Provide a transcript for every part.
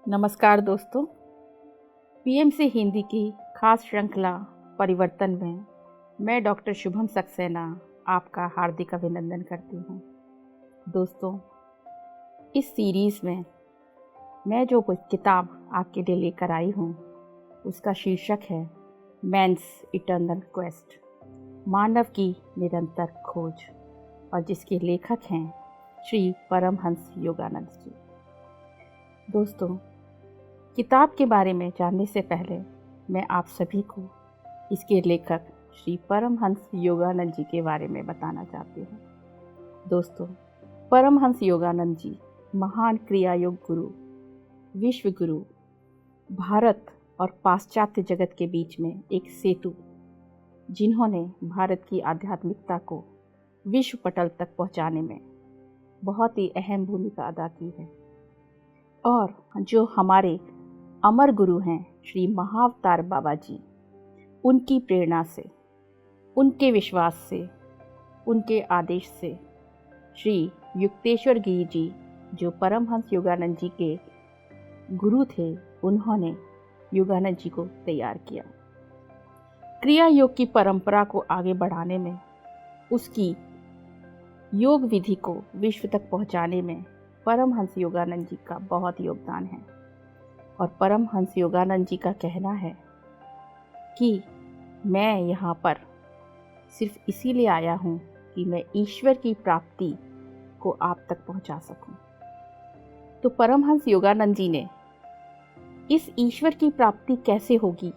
नमस्कार दोस्तों, पीएमसी हिंदी की खास श्रृंखला परिवर्तन में मैं डॉक्टर शुभम सक्सेना आपका हार्दिक अभिनंदन करती हूँ। दोस्तों, इस सीरीज़ में मैं जो किताब आपके लिए लेकर आई हूँ उसका शीर्षक है मैन्स इटर्नल क्वेस्ट, मानव की निरंतर खोज, और जिसके लेखक हैं श्री परमहंस योगानंद जी। दोस्तों, किताब के बारे में जानने से पहले मैं आप सभी को इसके लेखक श्री परमहंस योगानंद जी के बारे में बताना चाहती हूँ। दोस्तों, परमहंस योगानंद जी महान क्रिया योग गुरु, विश्व गुरु, भारत और पाश्चात्य जगत के बीच में एक सेतु, जिन्होंने भारत की आध्यात्मिकता को विश्व पटल तक पहुँचाने में बहुत ही अहम भूमिका अदा की है, और जो हमारे अमर गुरु हैं श्री महाअवतार बाबा जी, उनकी प्रेरणा से, उनके विश्वास से, उनके आदेश से श्री युक्तेश्वर गिरि जी, जो परमहंस योगानंद जी के गुरु थे, उन्होंने योगानंद जी को तैयार किया। क्रिया योग की परंपरा को आगे बढ़ाने में, उसकी योग विधि को विश्व तक पहुंचाने में परमहंस योगानंद जी का बहुत योगदान है। और परमहंस योगानंद जी का कहना है कि मैं यहाँ पर सिर्फ इसीलिए आया हूँ कि मैं ईश्वर की प्राप्ति को आप तक पहुँचा सकूँ। तो परमहंस योगानंद जी ने इस ईश्वर की प्राप्ति कैसे होगी,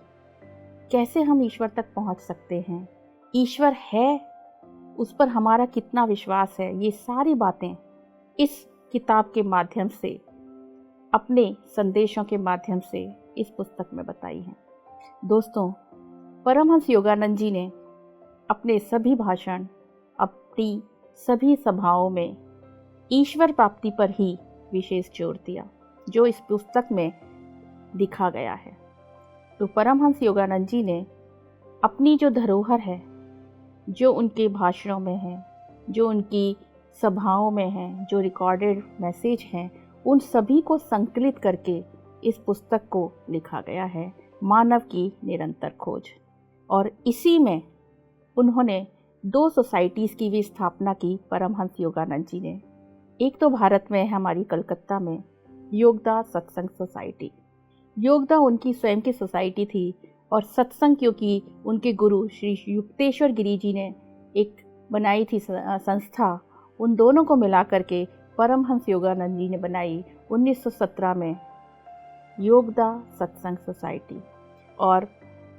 कैसे हम ईश्वर तक पहुँच सकते हैं, ईश्वर है, उस पर हमारा कितना विश्वास है, ये सारी बातें इस किताब के माध्यम से, अपने संदेशों के माध्यम से इस पुस्तक में बताई हैं। दोस्तों, परमहंस योगानंद जी ने अपने सभी भाषण, अपनी सभी सभाओं में ईश्वर प्राप्ति पर ही विशेष जोर दिया, जो इस पुस्तक में लिखा गया है। तो परमहंस योगानंद जी ने अपनी जो धरोहर है, जो उनके भाषणों में है, जो उनकी सभाओं में है, जो रिकॉर्डेड मैसेज हैं, उन सभी को संकलित करके इस पुस्तक को लिखा गया है, मानव की निरंतर खोज। और इसी में उन्होंने 2 सोसाइटीज़ की भी स्थापना की परमहंस योगानंद जी ने। एक तो भारत में है, हमारी कलकत्ता में योगदा सत्संग सोसाइटी। योगदा उनकी स्वयं की सोसाइटी थी, और सत्संग क्योंकि उनके गुरु श्री युक्तेश्वर गिरि जी ने एक बनाई थी संस्था, उन दोनों को मिला करके परमहंस योगानंद जी ने बनाई 1917 में योगदा सत्संग सोसाइटी। और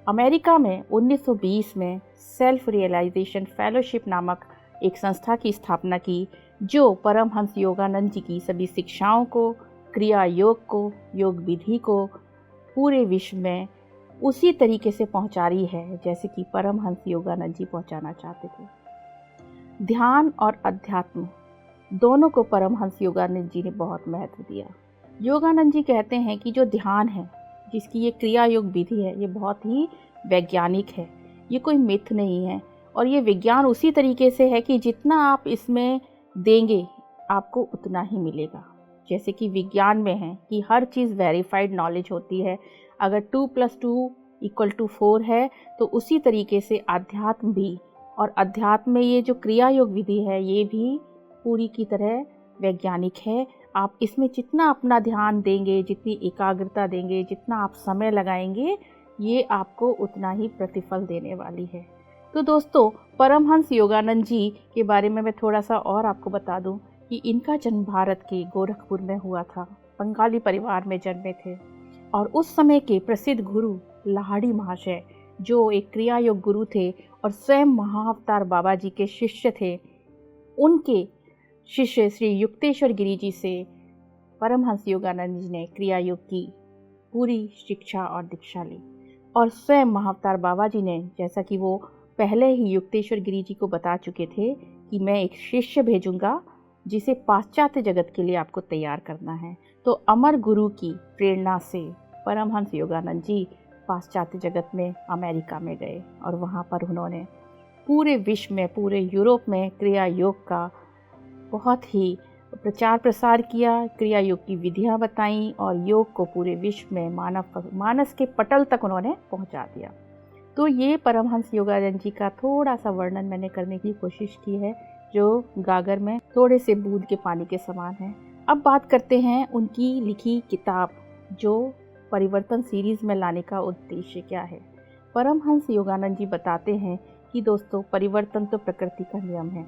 अमेरिका में 1920 में सेल्फ रियलाइजेशन फेलोशिप नामक एक संस्था की स्थापना की, जो परमहंस योगानंद जी की सभी शिक्षाओं को, क्रिया योग को, योग विधि को पूरे विश्व में उसी तरीके से पहुंचा रही है जैसे कि परमहंस योगानंद जी पहुंचाना चाहते थे। ध्यान और अध्यात्म दोनों को परमहंस योगानंद जी ने बहुत महत्व दिया। योगानंद जी कहते हैं कि जो ध्यान है, जिसकी ये क्रिया योग विधि है, ये बहुत ही वैज्ञानिक है, ये कोई मिथ नहीं है, और ये विज्ञान उसी तरीके से है कि जितना आप इसमें देंगे आपको उतना ही मिलेगा। जैसे कि विज्ञान में है कि हर चीज़ वेरीफाइड नॉलेज होती है, अगर 2 + 2 = 4 है, तो उसी तरीके से अध्यात्म भी, और अध्यात्म में ये जो क्रिया योग विधि है, ये भी पूरी की तरह वैज्ञानिक है। आप इसमें जितना अपना ध्यान देंगे, जितनी एकाग्रता देंगे, जितना आप समय लगाएंगे, ये आपको उतना ही प्रतिफल देने वाली है। तो दोस्तों, परमहंस योगानंद जी के बारे में मैं थोड़ा सा और आपको बता दूं कि इनका जन्म भारत के गोरखपुर में हुआ था। बंगाली परिवार में जन्मे थे, और उस समय के प्रसिद्ध गुरु लाहिड़ी महाशय, जो एक क्रिया योग गुरु थे और स्वयं महाअवतार बाबा जी के शिष्य थे, उनके शिष्य श्री युक्तेश्वर गिरि जी से परमहंस योगानंद जी ने क्रिया योग की पूरी शिक्षा और दीक्षा ली। और स्वयं महाअवतार बाबा जी ने, जैसा कि वो पहले ही युक्तेश्वर गिरि जी को बता चुके थे कि मैं एक शिष्य भेजूंगा जिसे पाश्चात्य जगत के लिए आपको तैयार करना है, तो अमर गुरु की प्रेरणा से परमहंस योगानंद जी पाश्चात्य जगत में अमेरिका में गए, और वहाँ पर उन्होंने पूरे विश्व में, पूरे यूरोप में क्रिया योग का बहुत ही प्रचार प्रसार किया, क्रिया योग की विधियां बताईं और योग को पूरे विश्व में मानस के पटल तक उन्होंने पहुंचा दिया। तो ये परमहंस योगानंद जी का थोड़ा सा वर्णन मैंने करने की कोशिश की है, जो गागर में थोड़े से बूंद के पानी के समान है। अब बात करते हैं उनकी लिखी किताब, जो परिवर्तन सीरीज में लाने का उद्देश्य क्या है। परमहंस योगानंद जी बताते हैं कि दोस्तों, परिवर्तन तो प्रकृति का नियम है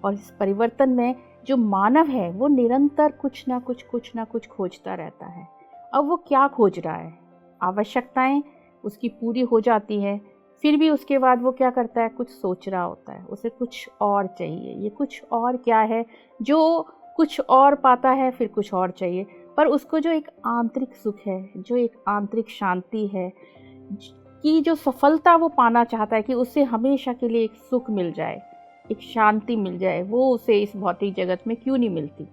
और इस परिवर्तन में जो मानव है वो निरंतर कुछ ना कुछ खोजता रहता है। अब वो क्या खोज रहा है? आवश्यकताएं उसकी पूरी हो जाती है, फिर भी उसके बाद वो क्या करता है? कुछ सोच रहा होता है, उसे कुछ और चाहिए। ये कुछ और क्या है? जो कुछ और पाता है, फिर कुछ और चाहिए। पर उसको जो एक आंतरिक सुख है, जो एक आंतरिक शांति है, कि जो सफलता वो पाना चाहता है कि उसे हमेशा के लिए एक सुख मिल जाए, एक शांति मिल जाए, वो उसे इस भौतिक जगत में क्यों नहीं मिलती।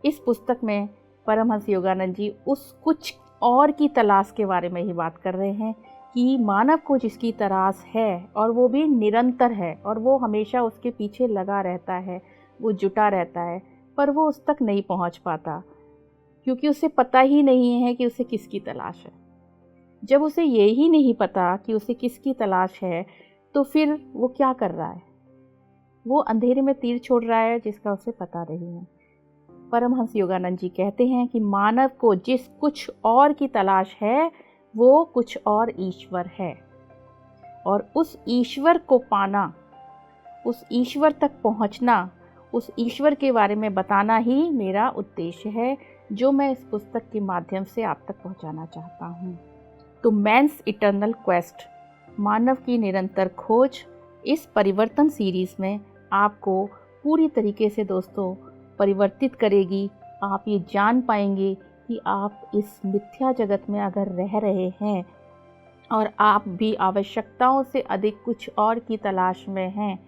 इस पुस्तक में परमहंस योगानंद जी उस कुछ और की तलाश के बारे में ही बात कर रहे हैं कि मानव को जिसकी तलाश है और वो भी निरंतर है और वो हमेशा उसके पीछे लगा रहता है, वो जुटा रहता है, पर वो उस तक नहीं पहुंच पाता क्योंकि उसे पता ही नहीं है कि उसे किसकी तलाश है। जब उसे ये ही नहीं पता कि उसे किसकी तलाश है, तो फिर वो क्या कर रहा है? वो अंधेरे में तीर छोड़ रहा है जिसका उसे पता नहीं है। परमहंस योगानंद जी कहते हैं कि मानव को जिस कुछ और की तलाश है, वो कुछ और ईश्वर है, और उस ईश्वर को पाना, उस ईश्वर तक पहुंचना, उस ईश्वर के बारे में बताना ही मेरा उद्देश्य है, जो मैं इस पुस्तक के माध्यम से आप तक पहुंचाना चाहता हूं। तो मैन्स इटर्नल क्वेस्ट, मानव की निरंतर खोज, इस परिवर्तन सीरीज में आपको पूरी तरीके से दोस्तों परिवर्तित करेगी। आप ये जान पाएंगे कि आप इस मिथ्या जगत में अगर रह रहे हैं और आप भी आवश्यकताओं से अधिक कुछ और की तलाश में हैं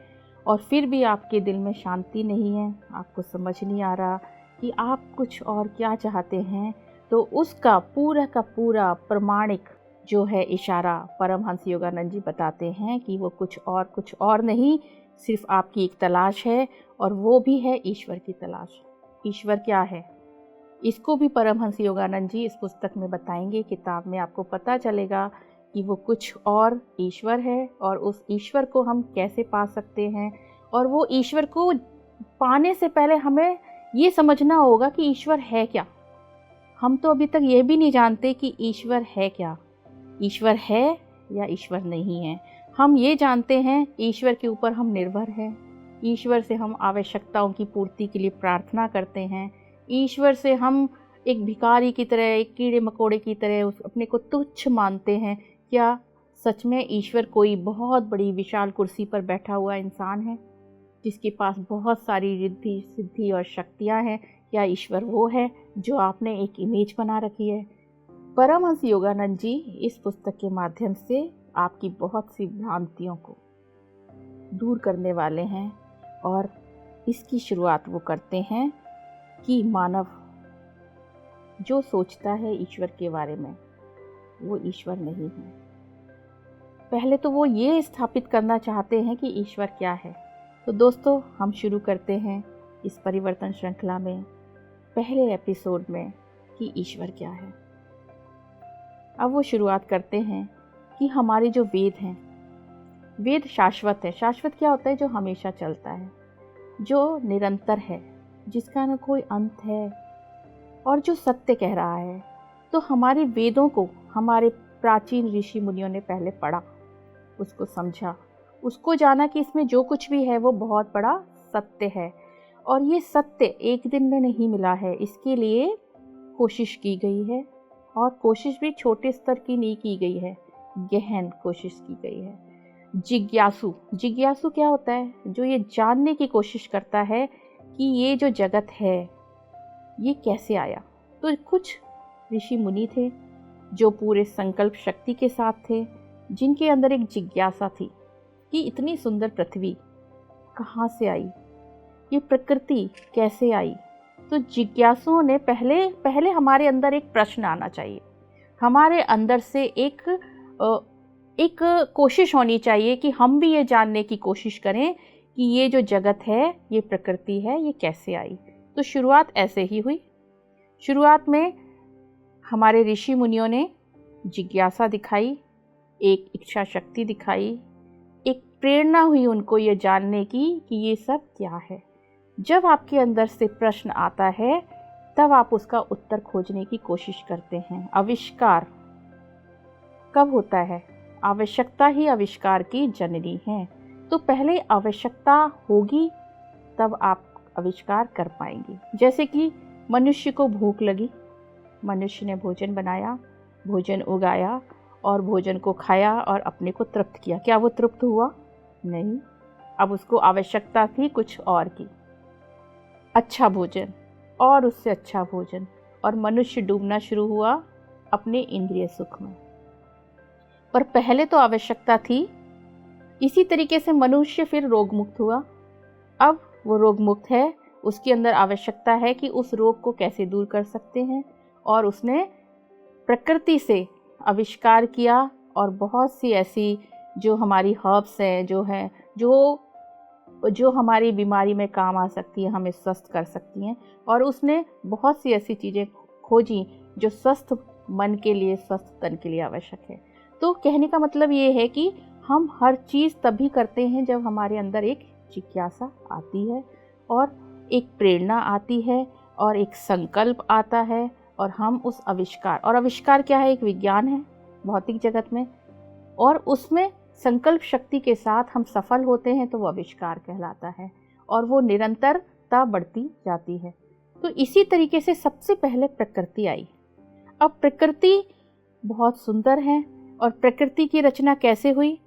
और फिर भी आपके दिल में शांति नहीं है, आपको समझ नहीं आ रहा कि आप कुछ और क्या चाहते हैं, तो उसका पूरा का पूरा प्रमाणिक जो है इशारा परमहंस योगानंद जी बताते हैं कि वो कुछ और नहीं, सिर्फ आपकी एक तलाश है, और वो भी है ईश्वर की तलाश। ईश्वर क्या है, इसको भी परमहंस योगानंद जी इस पुस्तक में बताएंगे। किताब में आपको पता चलेगा कि वो कुछ और ईश्वर है और उस ईश्वर को हम कैसे पा सकते हैं। और वो ईश्वर को पाने से पहले हमें ये समझना होगा कि ईश्वर है क्या। हम तो अभी तक ये भी नहीं जानते कि ईश्वर है क्या, ईश्वर है या ईश्वर नहीं है। हम ये जानते हैं ईश्वर के ऊपर हम निर्भर हैं, ईश्वर से हम आवश्यकताओं की पूर्ति के लिए प्रार्थना करते हैं, ईश्वर से हम एक भिखारी की तरह, एक कीड़े मकोड़े की तरह उस अपने को तुच्छ मानते हैं। क्या सच में ईश्वर कोई बहुत बड़ी विशाल कुर्सी पर बैठा हुआ इंसान है जिसके पास बहुत सारी रिद्धि सिद्धि और शक्तियाँ हैं? क्या ईश्वर वो है जो आपने एक इमेज बना रखी है? परमहंस योगानंद जी इस पुस्तक के माध्यम से आपकी बहुत सी भ्रांतियों को दूर करने वाले हैं और इसकी शुरुआत वो करते हैं कि मानव जो सोचता है ईश्वर के बारे में, वो ईश्वर नहीं है। पहले तो वो ये स्थापित करना चाहते हैं कि ईश्वर क्या है। तो दोस्तों, हम शुरू करते हैं इस परिवर्तन श्रृंखला में पहले एपिसोड में कि ईश्वर क्या है। अब वो शुरुआत करते हैं कि हमारे जो वेद हैं, वेद शाश्वत है। शाश्वत क्या होता है? जो हमेशा चलता है, जो निरंतर है, जिसका न कोई अंत है और जो सत्य कह रहा है। तो हमारे वेदों को हमारे प्राचीन ऋषि मुनियों ने पहले पढ़ा, उसको समझा, उसको जाना कि इसमें जो कुछ भी है वो बहुत बड़ा सत्य है। और ये सत्य एक दिन में नहीं मिला है, इसके लिए कोशिश की गई है, और कोशिश भी छोटे स्तर की नहीं की गई है, गहन कोशिश की गई है। जिज्ञासु क्या होता है? जो ये जानने की कोशिश करता है कि ये जो जगत है ये कैसे आया। तो कुछ ऋषि मुनि थे जो पूरे संकल्प शक्ति के साथ थे, जिनके अंदर एक जिज्ञासा थी कि इतनी सुंदर पृथ्वी कहाँ से आई, ये प्रकृति कैसे आई। तो जिज्ञासुओं ने पहले हमारे अंदर एक प्रश्न आना चाहिए, हमारे अंदर से एक कोशिश होनी चाहिए कि हम भी ये जानने की कोशिश करें कि ये जो जगत है, ये प्रकृति है, ये कैसे आई। तो शुरुआत ऐसे ही हुई। शुरुआत में हमारे ऋषि मुनियों ने जिज्ञासा दिखाई, एक इच्छा शक्ति दिखाई, एक प्रेरणा हुई उनको ये जानने की कि ये सब क्या है। जब आपके अंदर से प्रश्न आता है तब आप उसका उत्तर खोजने की कोशिश करते हैं। आविष्कार कब होता है? आवश्यकता ही आविष्कार की जननी है। तो पहले आवश्यकता होगी तब आप आविष्कार कर पाएंगे। जैसे कि मनुष्य को भूख लगी, मनुष्य ने भोजन बनाया, भोजन उगाया और भोजन को खाया और अपने को तृप्त किया। क्या वो तृप्त हुआ? नहीं। अब उसको आवश्यकता थी कुछ और की, अच्छा भोजन और उससे अच्छा भोजन, और मनुष्य डूबना शुरू हुआ अपने इंद्रिय सुख में। पर पहले तो आवश्यकता थी। इसी तरीके से मनुष्य फिर रोग मुक्त हुआ। अब वो रोग मुक्त है, उसके अंदर आवश्यकता है कि उस रोग को कैसे दूर कर सकते हैं, और उसने प्रकृति से आविष्कार किया और बहुत सी ऐसी जो हमारी हर्ब्स हैं, जो हमारी बीमारी में काम आ सकती है, हमें स्वस्थ कर सकती हैं, और उसने बहुत सी ऐसी चीज़ें खोजी जो स्वस्थ मन के लिए, स्वस्थ तन के लिए आवश्यक है। तो कहने का मतलब ये है कि हम हर चीज़ तभी करते हैं जब हमारे अंदर एक जिज्ञासा आती है और एक प्रेरणा आती है और एक संकल्प आता है, और हम उस आविष्कार, और आविष्कार क्या है? एक विज्ञान है भौतिक जगत में, और उसमें संकल्प शक्ति के साथ हम सफल होते हैं तो वो आविष्कार कहलाता है, और वो निरंतरता बढ़ती जाती है। तो इसी तरीके से सबसे पहले प्रकृति आई। अब प्रकृति बहुत सुंदर है, और प्रकृति की रचना कैसे हुई?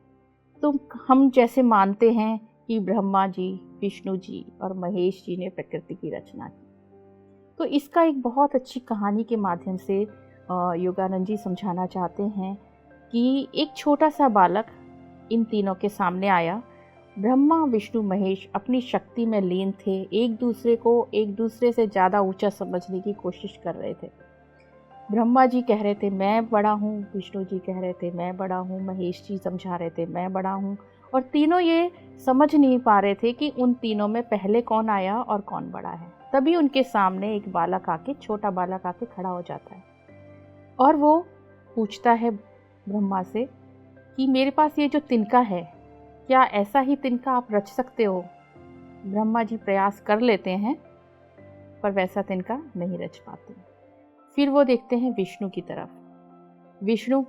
तो हम जैसे मानते हैं कि ब्रह्मा जी, विष्णु जी और महेश जी ने प्रकृति की रचना की। तो इसका एक बहुत अच्छी कहानी के माध्यम से योगानंद जी समझाना चाहते हैं कि एक छोटा सा बालक इन तीनों के सामने आया। ब्रह्मा, विष्णु, महेश अपनी शक्ति में लीन थे, एक दूसरे को एक दूसरे से ज़्यादा ऊंचा समझने की कोशिश कर रहे थे। ब्रह्मा जी कह रहे थे मैं बड़ा हूँ, विष्णु जी कह रहे थे मैं बड़ा हूँ, महेश जी समझा रहे थे मैं बड़ा हूँ, और तीनों ये समझ नहीं पा रहे थे कि उन तीनों में पहले कौन आया और कौन बड़ा है। तभी उनके सामने एक बालक आके, छोटा बालक आके खड़ा हो जाता है, और वो पूछता है ब्रह्मा से कि मेरे पास ये जो तिनका है, क्या ऐसा ही तिनका आप रच सकते हो? ब्रह्मा जी प्रयास कर लेते हैं पर वैसा तिनका नहीं रच पाते। फिर वो देखते हैं विष्णु की तरफ, विष्णु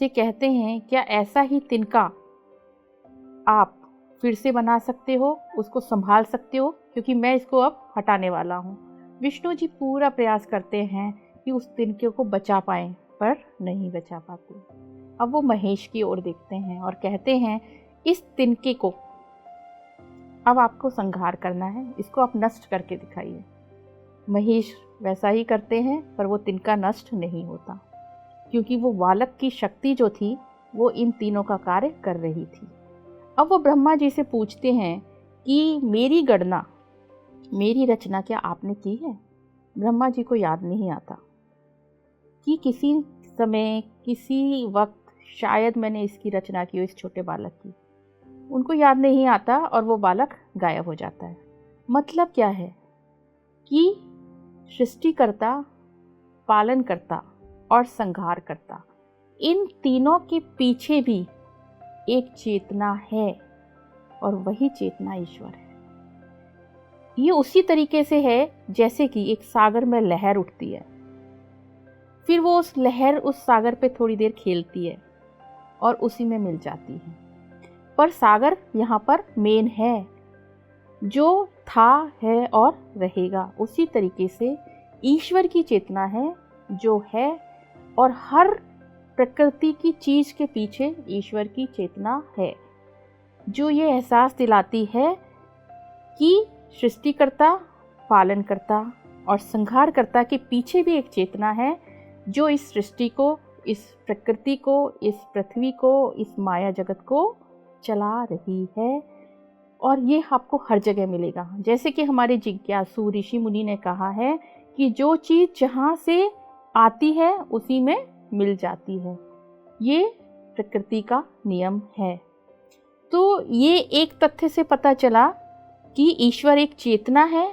से कहते हैं क्या ऐसा ही तिनका आप फिर से बना सकते हो, उसको संभाल सकते हो, क्योंकि मैं इसको अब हटाने वाला हूँ। विष्णु जी पूरा प्रयास करते हैं कि उस तिनके को बचा पाएं, पर नहीं बचा पाते। अब वो महेश की ओर देखते हैं और कहते हैं इस तिनके को अब आपको संहार करना है, इसको आप नष्ट करके दिखाइए। महेश वैसा ही करते हैं, पर वो तिनका नष्ट नहीं होता, क्योंकि वो बालक की शक्ति जो थी वो इन तीनों का कार्य कर रही थी। अब वो ब्रह्मा जी से पूछते हैं कि मेरी गणना, मेरी रचना क्या आपने की है? ब्रह्मा जी को याद नहीं आता कि किसी समय, किसी वक्त शायद मैंने इसकी रचना की हो, इस छोटे बालक की। उनको याद नहीं आता और वो बालक गायब हो जाता है। मतलब क्या है कि सृष्टिकर्ता, पालनकर्ता और संहारकर्ता, इन तीनों के पीछे भी एक चेतना है, और वही चेतना ईश्वर है। ये उसी तरीके से है जैसे कि एक सागर में लहर उठती है, फिर वो उस लहर उस सागर पे थोड़ी देर खेलती है और उसी में मिल जाती है, पर सागर यहाँ पर मेन है, जो था, है और रहेगा। उसी तरीके से ईश्वर की चेतना है जो है, और हर प्रकृति की चीज़ के पीछे ईश्वर की चेतना है, जो ये एहसास दिलाती है कि सृष्टिकर्ता, पालनकर्ता और संहारकर्ता के पीछे भी एक चेतना है जो इस सृष्टि को, इस प्रकृति को, इस पृथ्वी को, इस माया जगत को चला रही है। और ये आपको हर जगह मिलेगा। जैसे कि हमारे जिज्ञासु ऋषि मुनि ने कहा है कि जो चीज़ जहाँ से आती है उसी में मिल जाती है, ये प्रकृति का नियम है। तो ये एक तथ्य से पता चला कि ईश्वर एक चेतना है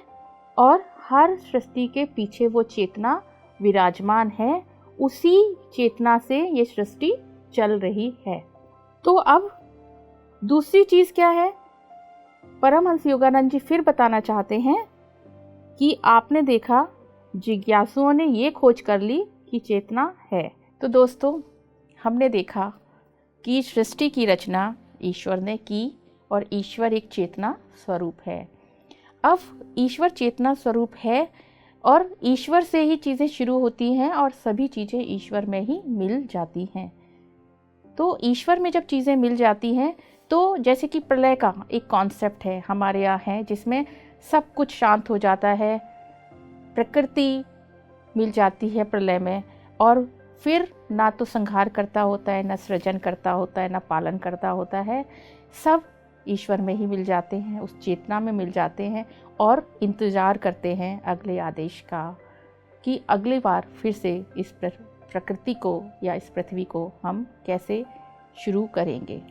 और हर सृष्टि के पीछे वो चेतना विराजमान है, उसी चेतना से ये सृष्टि चल रही है। तो अब दूसरी चीज क्या है, परमहंस योगानंद जी फिर बताना चाहते हैं कि आपने देखा, जिज्ञासुओं ने ये खोज कर ली कि चेतना है। तो दोस्तों, हमने देखा कि सृष्टि की रचना ईश्वर ने की और ईश्वर एक चेतना स्वरूप है। अब ईश्वर चेतना स्वरूप है और ईश्वर से ही चीज़ें शुरू होती हैं और सभी चीज़ें ईश्वर में ही मिल जाती हैं। तो ईश्वर में जब चीज़ें मिल जाती हैं तो जैसे कि प्रलय का एक कॉन्सेप्ट है हमारे यहाँ है, जिसमें सब कुछ शांत हो जाता है, प्रकृति मिल जाती है प्रलय में, और फिर ना तो संहार करता होता है, ना सृजन करता होता है, ना पालन करता होता है, सब ईश्वर में ही मिल जाते हैं, उस चेतना में मिल जाते हैं और इंतज़ार करते हैं अगले आदेश का कि अगली बार फिर से इस प्रकृति को या इस पृथ्वी को हम कैसे शुरू करेंगे।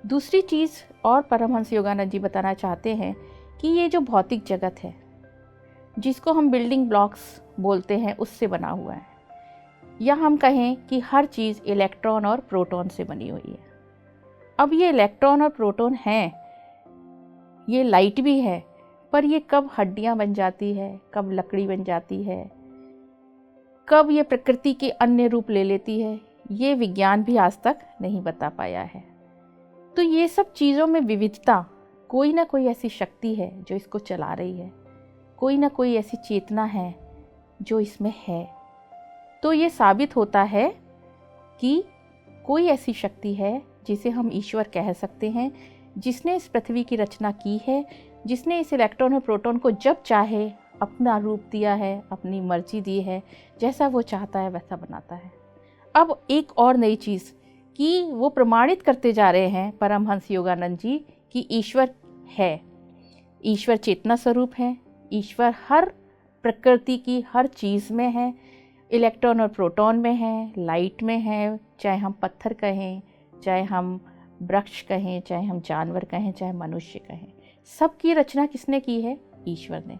दूसरी चीज़ और परमहंस योगानंद जी बताना चाहते हैं कि ये जो भौतिक जगत है, जिसको हम बिल्डिंग ब्लॉक्स बोलते हैं, उससे बना हुआ है, या हम कहें कि हर चीज़ इलेक्ट्रॉन और प्रोटॉन से बनी हुई है। अब ये इलेक्ट्रॉन और प्रोटॉन हैं, ये लाइट भी है, पर ये कब हड्डियां बन जाती है, कब लकड़ी बन जाती है, कब ये प्रकृति के अन्य रूप ले लेती है, ये विज्ञान भी आज तक नहीं बता पाया है। तो ये सब चीज़ों में विविधता, कोई ना कोई ऐसी शक्ति है जो इसको चला रही है, कोई ना कोई ऐसी चेतना है जो इसमें है। तो ये साबित होता है कि कोई ऐसी शक्ति है जिसे हम ईश्वर कह सकते हैं, जिसने इस पृथ्वी की रचना की है, जिसने इस इलेक्ट्रॉन और प्रोटॉन को जब चाहे अपना रूप दिया है, अपनी मर्जी दी है, जैसा वो चाहता है वैसा बनाता है। अब एक और नई चीज़ कि वो प्रमाणित करते जा रहे हैं परमहंस योगानंद जी कि ईश्वर है, ईश्वर चेतना स्वरूप है, ईश्वर हर प्रकृति की हर चीज़ में है, इलेक्ट्रॉन और प्रोटॉन में है, लाइट में है, चाहे हम पत्थर कहें, चाहे हम वृक्ष कहें, चाहे हम जानवर कहें, चाहे मनुष्य कहें, सबकी रचना किसने की है? ईश्वर ने।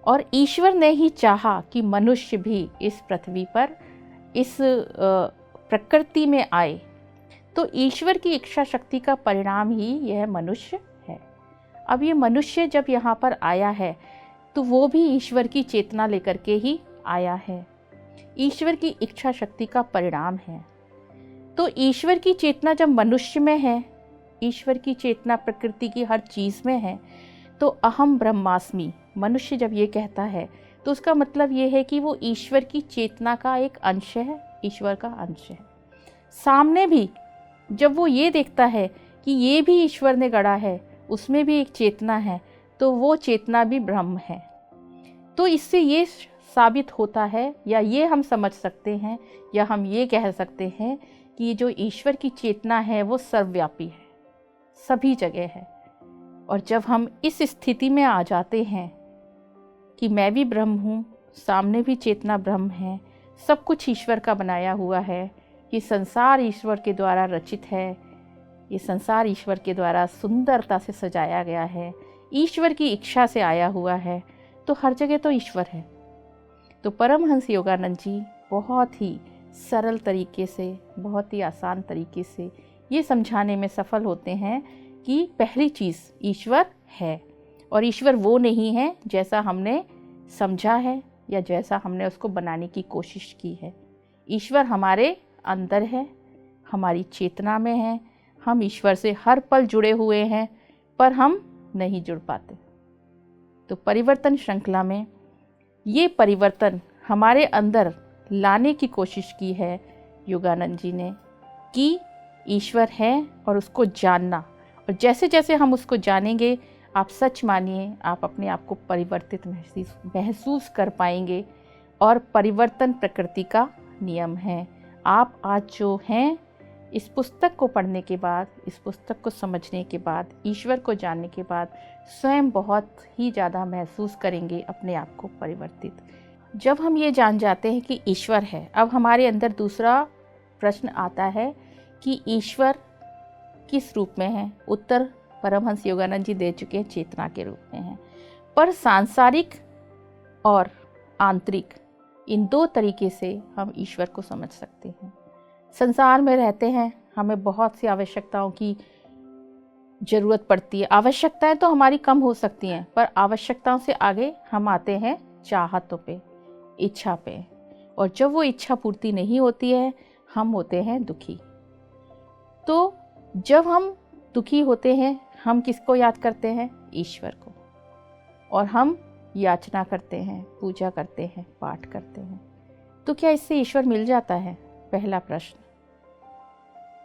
और ईश्वर ने ही चाहा कि मनुष्य भी इस पृथ्वी पर इस प्रकृति में आए। तो ईश्वर की इच्छा शक्ति का परिणाम ही यह मनुष्य है। अब ये मनुष्य जब यहाँ पर आया है तो वो भी ईश्वर की चेतना लेकर के ही आया है, ईश्वर की इच्छा शक्ति का परिणाम है। तो ईश्वर की चेतना जब मनुष्य में है, ईश्वर की चेतना प्रकृति की हर चीज़ में है, तो अहम ब्रह्मास्मि मनुष्य जब ये कहता है तो उसका मतलब ये है कि वो ईश्वर की चेतना का एक अंश है, ईश्वर का अंश है। सामने भी जब वो ये देखता है कि ये भी ईश्वर ने गढ़ा है, उसमें भी एक चेतना है, तो वो चेतना भी ब्रह्म है। तो इससे ये साबित होता है, या ये हम समझ सकते हैं, या हम ये कह सकते हैं कि जो ईश्वर की चेतना है वो सर्वव्यापी है, सभी जगह है। और जब हम इस स्थिति में आ जाते हैं कि मैं भी ब्रह्म हूँ, सामने भी चेतना ब्रह्म है, सब कुछ ईश्वर का बनाया हुआ है, ये संसार ईश्वर के द्वारा रचित है, ये संसार ईश्वर के द्वारा सुंदरता से सजाया गया है, ईश्वर की इच्छा से आया हुआ है, तो हर जगह तो ईश्वर है। तो परमहंस योगानंद जी बहुत ही सरल तरीके से, बहुत ही आसान तरीके से ये समझाने में सफल होते हैं कि पहली चीज़ ईश्वर है, और ईश्वर वो नहीं है जैसा हमने समझा है या जैसा हमने उसको बनाने की कोशिश की है। ईश्वर हमारे अंदर है, हमारी चेतना में है, हम ईश्वर से हर पल जुड़े हुए हैं, पर हम नहीं जुड़ पाते। तो परिवर्तन श्रृंखला में ये परिवर्तन हमारे अंदर लाने की कोशिश की है योगानंद जी ने कि ईश्वर है और उसको जानना, और जैसे जैसे हम उसको जानेंगे, आप सच मानिए आप अपने आप को परिवर्तित महसूस कर पाएंगे। और परिवर्तन प्रकृति का नियम है। आप आज जो हैं, इस पुस्तक को पढ़ने के बाद, इस पुस्तक को समझने के बाद, ईश्वर को जानने के बाद स्वयं बहुत ही ज़्यादा महसूस करेंगे अपने आप को परिवर्तित। जब हम ये जान जाते हैं कि ईश्वर है, अब हमारे अंदर दूसरा प्रश्न आता है कि ईश्वर किस रूप में है। उत्तर परमहंस योगानंद जी दे चुके हैं, चेतना के रूप में है। पर सांसारिक और आंतरिक, इन दो तरीके से हम ईश्वर को समझ सकते हैं। संसार में रहते हैं, हमें बहुत सी आवश्यकताओं की ज़रूरत पड़ती है। आवश्यकताएं तो हमारी कम हो सकती हैं, पर आवश्यकताओं से आगे हम आते हैं चाहतों पे, इच्छा पे, और जब वो इच्छा पूर्ति नहीं होती है हम होते हैं दुखी। तो जब हम दुखी होते हैं हम किसको याद करते हैं? ईश्वर को। और हम याचना करते हैं, पूजा करते हैं, पाठ करते हैं। तो क्या इससे ईश्वर मिल जाता है? पहला प्रश्न।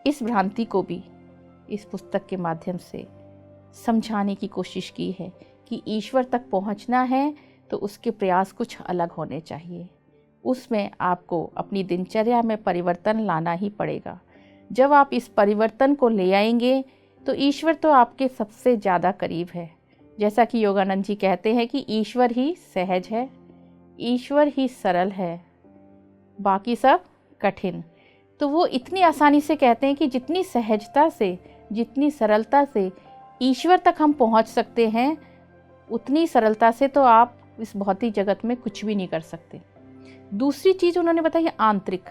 इस भ्रांति को भी इस पुस्तक के माध्यम से समझाने की कोशिश की है कि ईश्वर तक पहुंचना है तो उसके प्रयास कुछ अलग होने चाहिए। उसमें आपको अपनी दिनचर्या में परिवर्तन लाना ही पड़ेगा। जब आप इस परिवर्तन को ले आएंगे तो ईश्वर तो आपके सबसे ज़्यादा करीब है। जैसा कि योगानंद जी कहते हैं कि ईश्वर ही सहज है, ईश्वर ही सरल है, बाकी सब कठिन। तो वो इतनी आसानी से कहते हैं कि जितनी सहजता से, जितनी सरलता से ईश्वर तक हम पहुंच सकते हैं, उतनी सरलता से तो आप इस भौतिक जगत में कुछ भी नहीं कर सकते। दूसरी चीज़ उन्होंने बताई आंतरिक,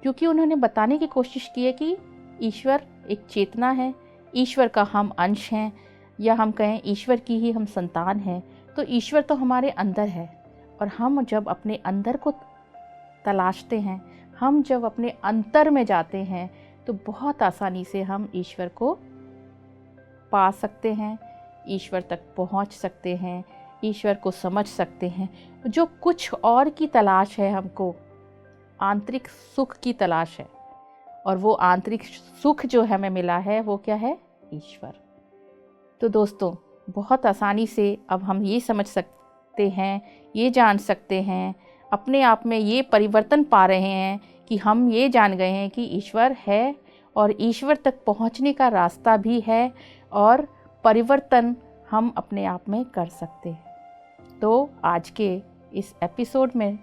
क्योंकि उन्होंने बताने की कोशिश की है कि ईश्वर एक चेतना है, ईश्वर का हम अंश हैं, या हम कहें ईश्वर की ही हम संतान हैं। तो ईश्वर तो हमारे अंदर है, और हम जब अपने अंदर को तलाशते हैं, हम जब अपने अंतर में जाते हैं तो बहुत आसानी से हम ईश्वर को पा सकते हैं, ईश्वर तक पहुंच सकते हैं, ईश्वर को समझ सकते हैं। जो कुछ और की तलाश है, हमको आंतरिक सुख की तलाश है, और वो आंतरिक सुख जो हमें मिला है वो क्या है? ईश्वर। तो दोस्तों, बहुत आसानी से अब हम ये समझ सकते हैं, ये जान सकते हैं, अपने आप में ये परिवर्तन पा रहे हैं कि हम ये जान गए हैं कि ईश्वर है और ईश्वर तक पहुंचने का रास्ता भी है, और परिवर्तन हम अपने आप में कर सकते हैं। तो आज के इस एपिसोड में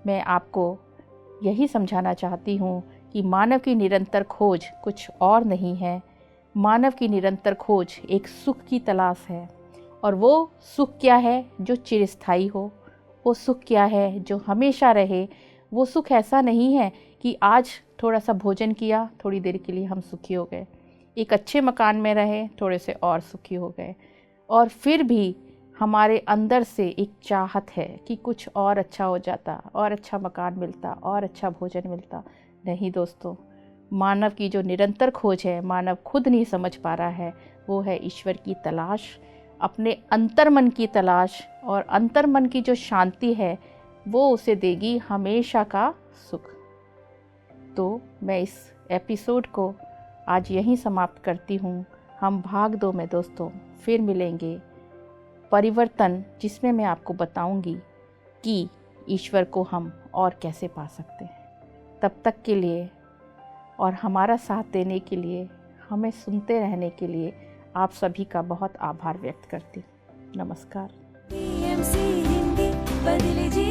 मैं आपको यही समझाना चाहती हूँ कि मानव की निरंतर खोज कुछ और नहीं है। मानव की निरंतर खोज एक सुख की तलाश है, और वो सुख क्या है? जो चिरस्थायी हो। वो सुख क्या है? जो हमेशा रहे। वो सुख ऐसा नहीं है कि आज थोड़ा सा भोजन किया, थोड़ी देर के लिए हम सुखी हो गए, एक अच्छे मकान में रहे, थोड़े से और सुखी हो गए, और फिर भी हमारे अंदर से एक चाहत है कि कुछ और अच्छा हो जाता, और अच्छा मकान मिलता, और अच्छा भोजन मिलता। नहीं दोस्तों, मानव की जो निरंतर खोज है, मानव खुद नहीं समझ पा रहा है, वो है ईश्वर की तलाश, अपने अंतर्मन की तलाश। और अंतर्मन की जो शांति है वो उसे देगी हमेशा का सुख। तो मैं इस एपिसोड को आज यहीं समाप्त करती हूँ। हम भाग 2 में दोस्तों फिर मिलेंगे, परिवर्तन, जिसमें मैं आपको बताऊंगी कि ईश्वर को हम और कैसे पा सकते हैं। तब तक के लिए और हमारा साथ देने के लिए, हमें सुनते रहने के लिए आप सभी का बहुत आभार व्यक्त करती हूँ। नमस्कार। PMC हिंदी बदले जी